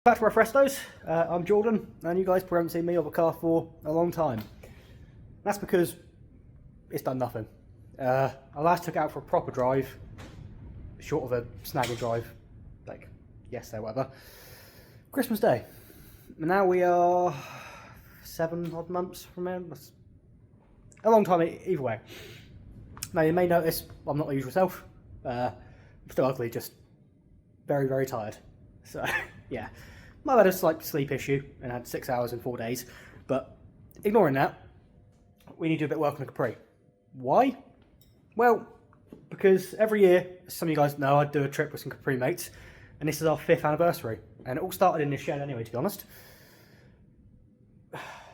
Back to our Frestos. I'm Jordan, and you guys probably haven't seen me or the car for a long time. That's because it's done nothing. I last took it out for a proper drive, short of a snagging drive, like yesterday or whatever, Christmas Day. And now we are 7 odd months from there. That's a long time either way. Now you may notice I'm not the usual self. I'm still ugly, just very, very tired. So, yeah. Might have had a slight sleep issue and had 6 hours in 4 days. But ignoring that, we need to do a bit of work on the Capri. Why? Well, because every year, as some of you guys know, I do a trip with some Capri mates. And this is our 5th anniversary. And it all started in this shed anyway, to be honest.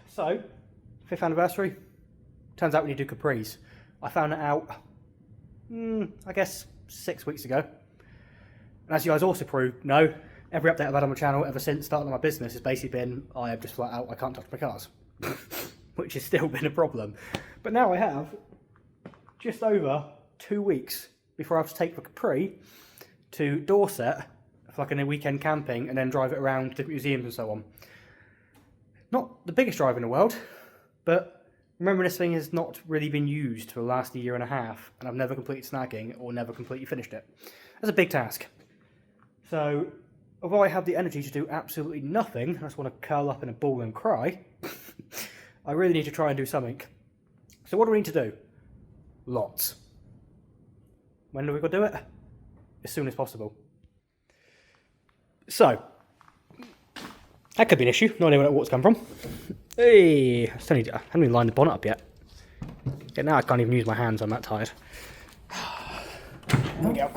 So, 5th anniversary. Turns out we need to do Capris. I found it out, I guess, 6 weeks ago. And as you guys also know, every update I've had on my channel ever since starting my business has basically been, I have just flat out, I can't touch my cars. Which has still been a problem. But now I have just over 2 weeks before I have to take the Capri to Dorset for like a weekend camping and then drive it around different museums and so on. Not the biggest drive in the world, but remember this thing has not really been used for the last year and a half, and I've never completed snagging or never completely finished it. That's a big task. So, although I have the energy to do absolutely nothing, I just want to curl up in a ball and cry, I really need to try and do something. So what do we need to do? Lots. When do we got to do it? As soon as possible. So, that could be an issue. No idea where that water's come from. Hey, I haven't even lined the bonnet up yet. Yeah, now I can't even use my hands, I'm that tired. There we go.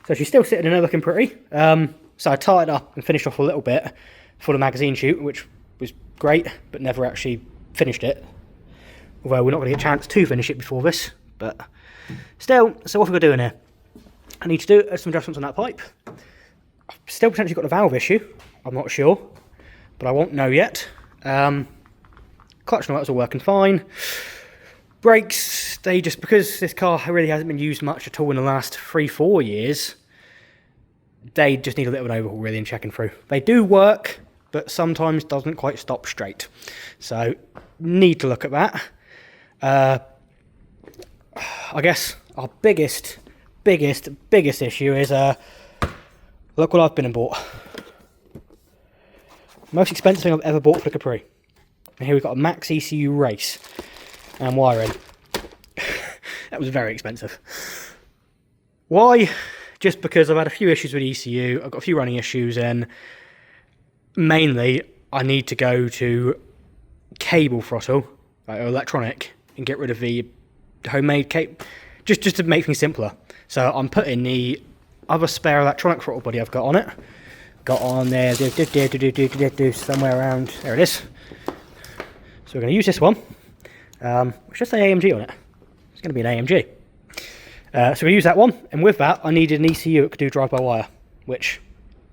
So she's still sitting in there looking pretty. So I tied up and finished off a little bit for the magazine shoot, which was great, but never actually finished it. Although we're not going to get a chance to finish it before this, but still, so what have we got to do in here? I need to do some adjustments on that pipe. I've still potentially got a valve issue, I'm not sure, but I won't know yet. Clutch and all that's all working fine. Brakes, they just, because this car really hasn't been used much at all in the last 3-4 years, they just need a bit of an overhaul really and checking through. They do work, but sometimes doesn't quite stop straight. So, need to look at that. I guess our biggest issue is, look what I've been and bought. Most expensive thing I've ever bought for the Capri. And here we've got a max ECU race and wiring. That was very expensive. Why? Just because I've had a few issues with ECU, I've got a few running issues, and mainly I need to go to cable throttle, like electronic, and get rid of the homemade cable, just to make things simpler. So I'm putting the other spare electronic throttle body I've got on it. Got on there, somewhere around, there it is. So we're going to use this one, which just say AMG on it. It's going to be an AMG. So we use that one, and with that I needed an ECU that could do drive-by-wire, which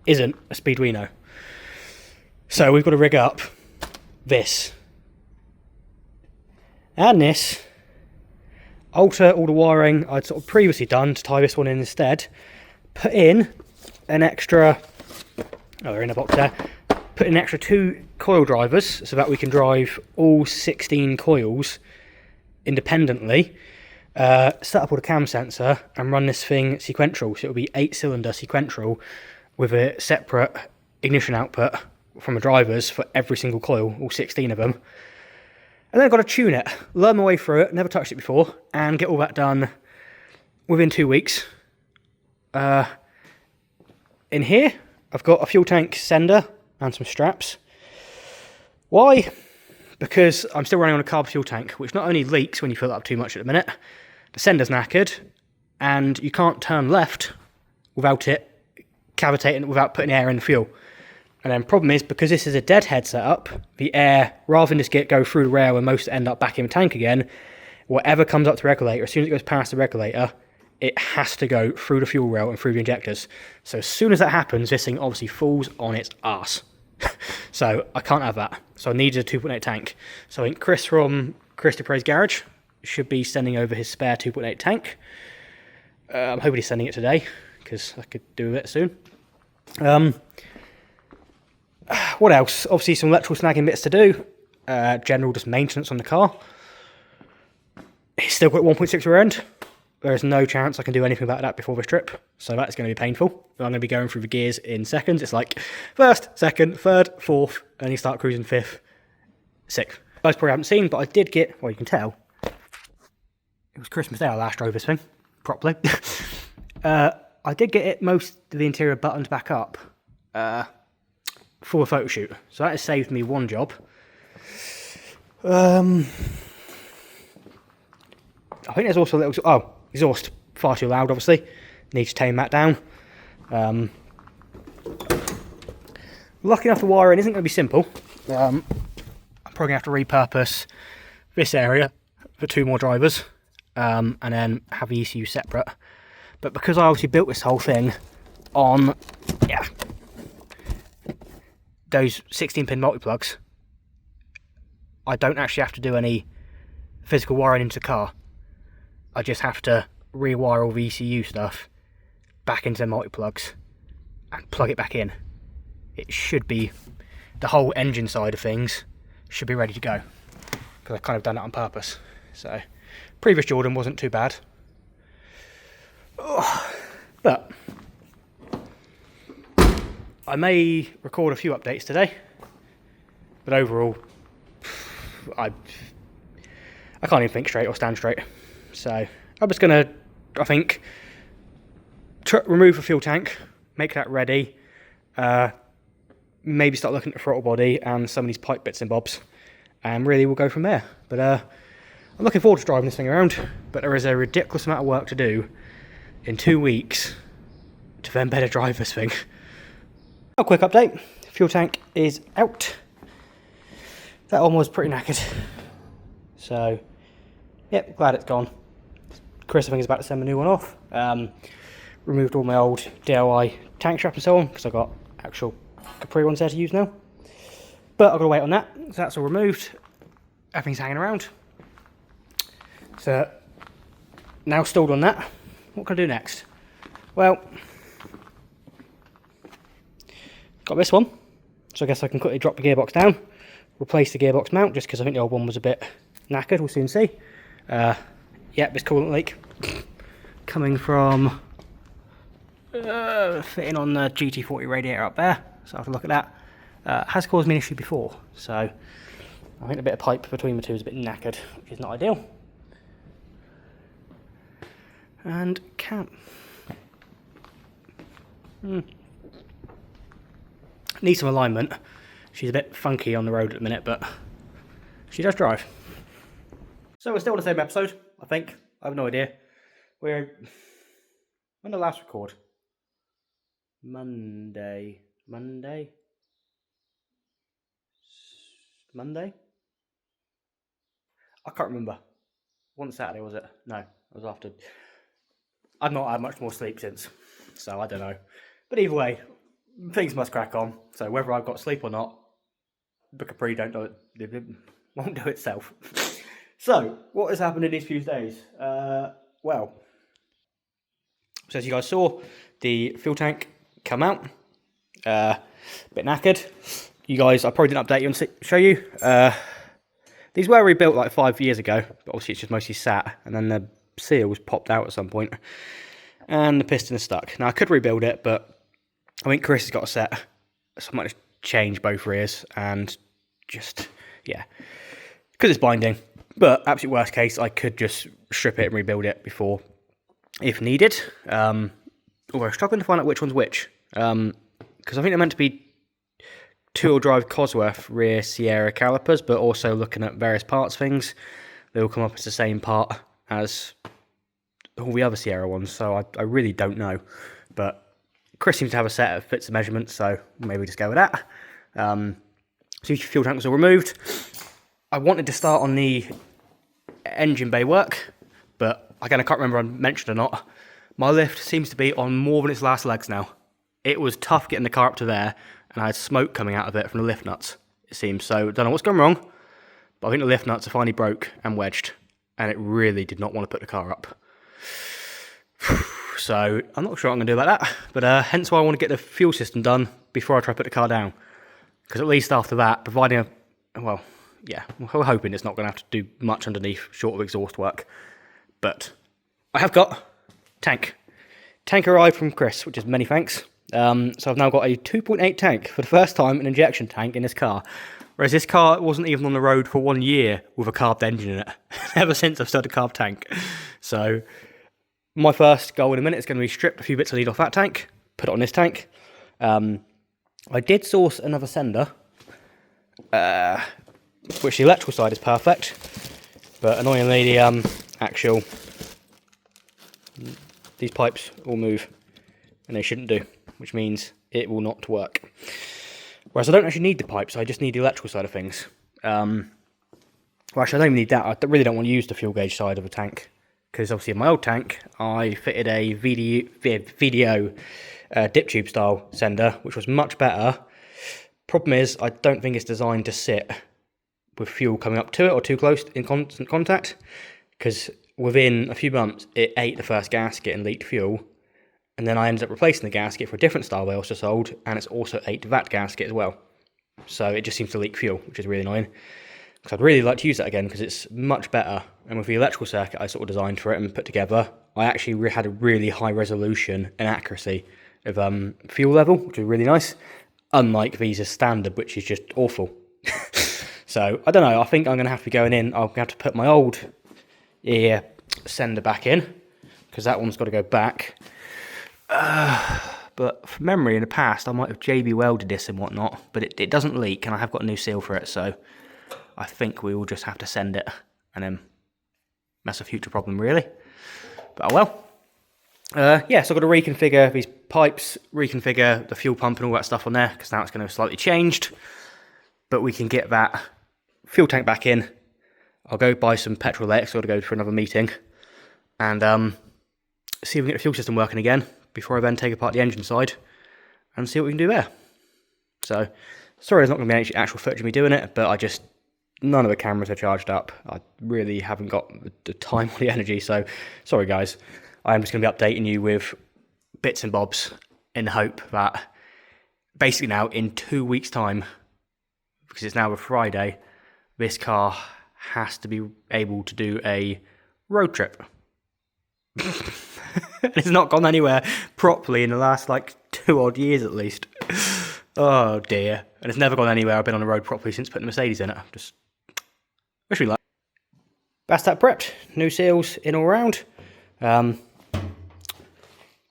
isn't a Speedwino. So we've got to rig up this and this, alter all the wiring I'd sort of previously done to tie this one in instead, put in an extra, oh they're in a box there, put in an extra 2 coil drivers so that we can drive all 16 coils independently, set up all the cam sensor and run this thing sequential, so it'll be 8-cylinder sequential with a separate ignition output from the drivers for every single coil, all 16 of them. And then I've got to tune it, learn my way through it, never touched it before, and get all that done within 2 weeks. In here, I've got a fuel tank sender and some straps. Why? Because I'm still running on a carb fuel tank, which not only leaks when you fill it up too much at the minute, the sender's knackered, and you can't turn left without it cavitating, without putting air in the fuel. And then the problem is, because this is a deadhead setup, the air, rather than just go through the rail and most end up back in the tank again, whatever comes up to the regulator, as soon as it goes past the regulator, it has to go through the fuel rail and through the injectors. So as soon as that happens, this thing obviously falls on its arse. So I can't have that. So I needed a 2.8 tank. So I think Chris from Chris Dupre's garage should be sending over his spare 2.8 tank. I'm hoping he's sending it today, because I could do with it soon. What else? Obviously some electrical snagging bits to do. General just maintenance on the car. It's still got 1.6 rear end. There is no chance I can do anything about that before this trip, so that's going to be painful. I'm going to be going through the gears in seconds. It's like first, second, third, fourth, and you start cruising fifth, sixth. Most probably haven't seen, but I did get, well, you can tell, it was Christmas Day I last drove this thing properly. I did get it, most of the interior buttons back up for a photo shoot, so that has saved me one job. I think there's also a little, exhaust far too loud, obviously. Need to tame that down. Lucky enough, the wiring isn't going to be simple. I'm probably going to have to repurpose this area for 2 more drivers, and then have the ECU separate. But because I obviously built this whole thing on, those 16-pin multi-plugs, I don't actually have to do any physical wiring into the car. I just have to rewire all the ECU stuff back into the multi-plugs and plug it back in. It should be, the whole engine side of things should be ready to go, because I've kind of done it on purpose. So previous Jordan wasn't too bad, but I may record a few updates today, but overall I can't even think straight or stand straight. So I'm just going to, I think, remove the fuel tank, make that ready, maybe start looking at the throttle body and some of these pipe bits and bobs, and really we'll go from there. But I'm looking forward to driving this thing around, but there is a ridiculous amount of work to do in 2 weeks to then better drive this thing. A quick update, fuel tank is out. That one was pretty knackered, so yep, glad it's gone. Chris, I think, is about to send a new one off. Removed all my old DIY tank strap and so on, because I've got actual Capri ones there to use now. But I've got to wait on that, so that's all removed. Everything's hanging around. So, now stalled on that, what can I do next? Well, got this one, so I guess I can quickly drop the gearbox down, replace the gearbox mount, just because I think the old one was a bit knackered, we'll soon see. Yep, this coolant leak coming from fitting on the GT40 radiator up there, so I have to look at that. Has caused me an issue before, so I think a bit of pipe between the two is a bit knackered, which is not ideal. And cam. Needs some alignment. She's a bit funky on the road at the minute, but she does drive. So we're still on the same episode, I think. I have no idea. When did the last record? Monday? I can't remember. One Saturday, was it? No, it was after. I've not had much more sleep since, so I don't know. But either way, things must crack on. So whether I've got sleep or not, the Capri won't do itself. So, what has happened in these few days? Well, so as you guys saw, the fuel tank come out, a bit knackered. You guys, I probably didn't update you and show you. These were rebuilt like 5 years ago, but obviously it's just mostly sat, and then the seal was popped out at some point, and the piston is stuck. Now I could rebuild it, but I think Chris has got a set, so I might just change both rears and just, yeah, because it's binding. But absolute worst case, I could just strip it and rebuild it before, if needed. Although I'm struggling to find out which one's which, because I think they're meant to be 2-wheel drive Cosworth rear Sierra calipers, but also looking at various parts things, they all come up as the same part as all the other Sierra ones, so I really don't know. But Chris seems to have a set that fits the measurements, so maybe just go with that. So fuel tank was all removed. I wanted to start on the engine bay work, but again, I can't remember if I mentioned or not. My lift seems to be on more than its last legs now. It was tough getting the car up to there, and I had smoke coming out of it from the lift nuts, it seems. So, don't know what's gone wrong, but I think the lift nuts are finally broke and wedged, and it really did not want to put the car up. so I'm not sure what I'm going to do about that, but hence why I want to get the fuel system done before I try to put the car down, because at least after that, providing well, yeah, we're hoping it's not going to have to do much underneath short of exhaust work. But I have got tank arrived from Chris, which is many thanks. So I've now got a 2.8 tank for the first time, an injection tank in this car. Whereas this car wasn't even on the road for 1 year with a carbed engine in it. Ever since I've started a carb tank. So my first goal in a minute is going to be strip a few bits of lead off that tank, put it on this tank. I did source another sender, which the electrical side is perfect, but annoyingly the these pipes all move, and they shouldn't do, which means it will not work. Whereas I don't actually need the pipes, I just need the electrical side of things. Well, actually I don't even need that. I really don't want to use the fuel gauge side of the tank, because obviously in my old tank I fitted a VDO dip tube style sender, which was much better. Problem is, I don't think it's designed to sit with fuel coming up to it or too close in constant contact, because within a few months it ate the first gasket and leaked fuel. And then I ended up replacing the gasket for a different style they also sold, and it's also ate that gasket as well. So it just seems to leak fuel, which is really annoying. Because I'd really like to use that again, because it's much better. And with the electrical circuit I sort of designed for it and put together, I actually had a really high resolution and accuracy of fuel level, which is really nice. Unlike Visa's standard, which is just awful. So I don't know, I think I'm going to have to be going in, I'll have to put my old sender back in, because that one's got to go back. But from memory in the past I might have JB welded this and whatnot, but it doesn't leak, and I have got a new seal for it, so I think we will just have to send it, and then that's a future problem really. But oh well. Yeah, so I've got to reconfigure these pipes, reconfigure the fuel pump and all that stuff on there, because now it's going to be slightly changed. But we can get that fuel tank back in. I'll go buy some petrol later, so I've got to go for another meeting, and see if we can get the fuel system working again before I then take apart the engine side and see what we can do there. So, sorry there's not going to be any actual footage of me doing it, but none of the cameras are charged up. I really haven't got the time or the energy, so sorry guys. I'm just going to be updating you with bits and bobs in the hope that basically now in 2 weeks' time, because it's now a Friday, this car has to be able to do a road trip. It's not gone anywhere properly in the last 2 odd years at least. Oh dear. And it's never gone anywhere I've been on the road properly since putting the Mercedes in it. Just wish me luck. That's that prepped. New seals in all round.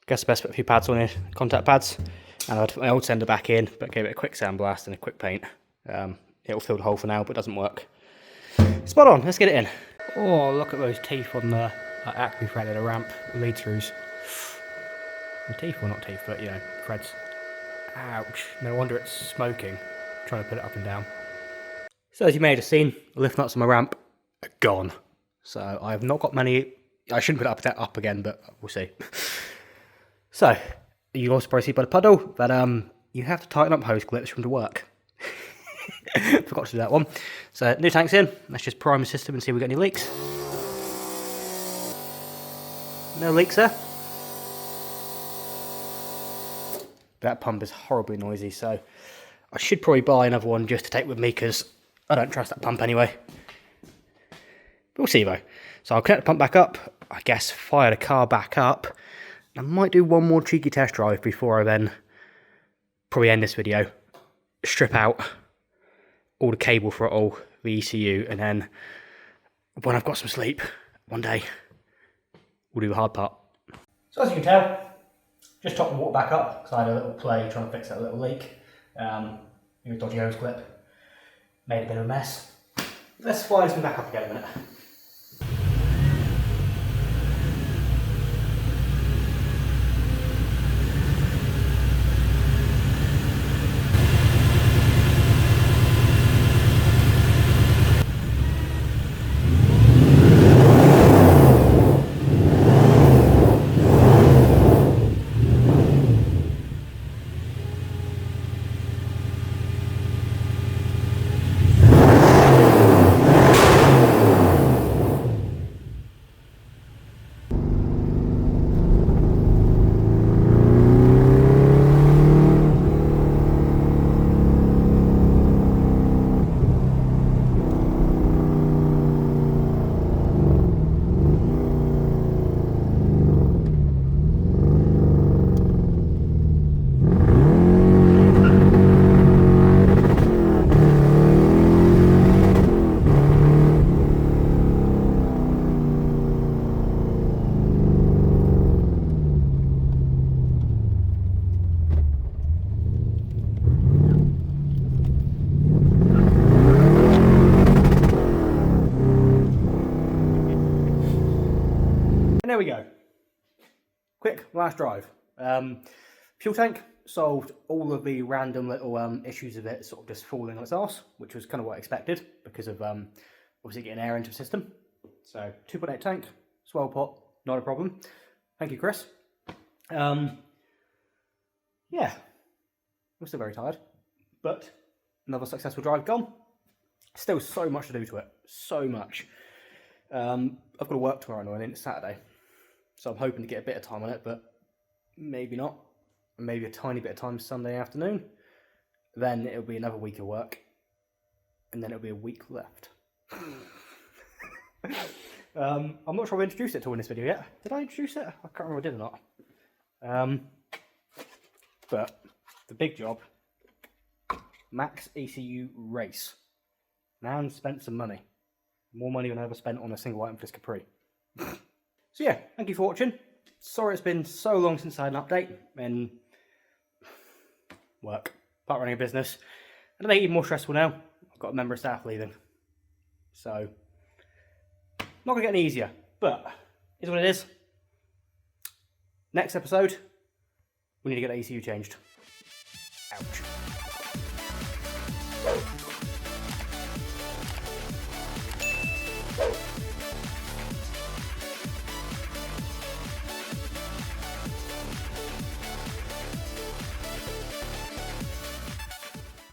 Guess best put a few pads on here, contact pads. And I'd put my old sender back in, but gave it a quick sandblast and a quick paint. It'll fill the hole for now, but it doesn't work. Spot on, let's get it in. Oh, look at those teeth on the acme thread of the ramp, lead throughs. Teeth, well not teeth, but you know, threads. Ouch, no wonder it's smoking, trying to put it up and down. So as you may have seen, the lift nuts on my ramp are gone. So I have not got many, I shouldn't put it up again, but we'll see. So, you also probably see by the puddle that you have to tighten up hose clips for them to work. Forgot to do that one. So, new tank's in, let's just prime the system and see if we get any leaks. No leaks there. That pump is horribly noisy, so I should probably buy another one just to take with me, because I don't trust that pump anyway. But we'll see though. So I'll connect the pump back up, I guess fire the car back up. I might do one more cheeky test drive before I then probably end this video. Strip out all the cable for it all, the ECU, and then when I've got some sleep one day, we'll do the hard part. So as you can tell, just topped the water back up because I had a little play trying to fix that little leak. New dodgy hose clip. Made a bit of a mess. Let's fire this one back up again in a minute. we go. Quick last drive. Fuel tank solved all of the random little issues of it sort of just falling on its arse, which was kind of what I expected because of obviously getting air into the system. So 2.8 tank, swell pot, not a problem. Thank you, Chris. Yeah, I'm still very tired, but another successful drive gone. Still so much to do to it, so much. I've got to work tomorrow and it's Saturday, so I'm hoping to get a bit of time on it, but maybe not. Maybe a tiny bit of time Sunday afternoon. Then it'll be another week of work, and then it'll be a week left. I'm not sure I've introduced it to in this video yet. Did I introduce it? I can't remember if I did or not. But the big job, Max ECU race. Man spent some money. More money than I ever spent on a single item for this Capri. So yeah, thank you for watching. Sorry it's been so long since I had an update, and work, part running a business, and it made it even more stressful now. I've got a member of staff leaving. So, not going to get any easier, but it's what it is. Next episode, we need to get the ECU changed. Ouch.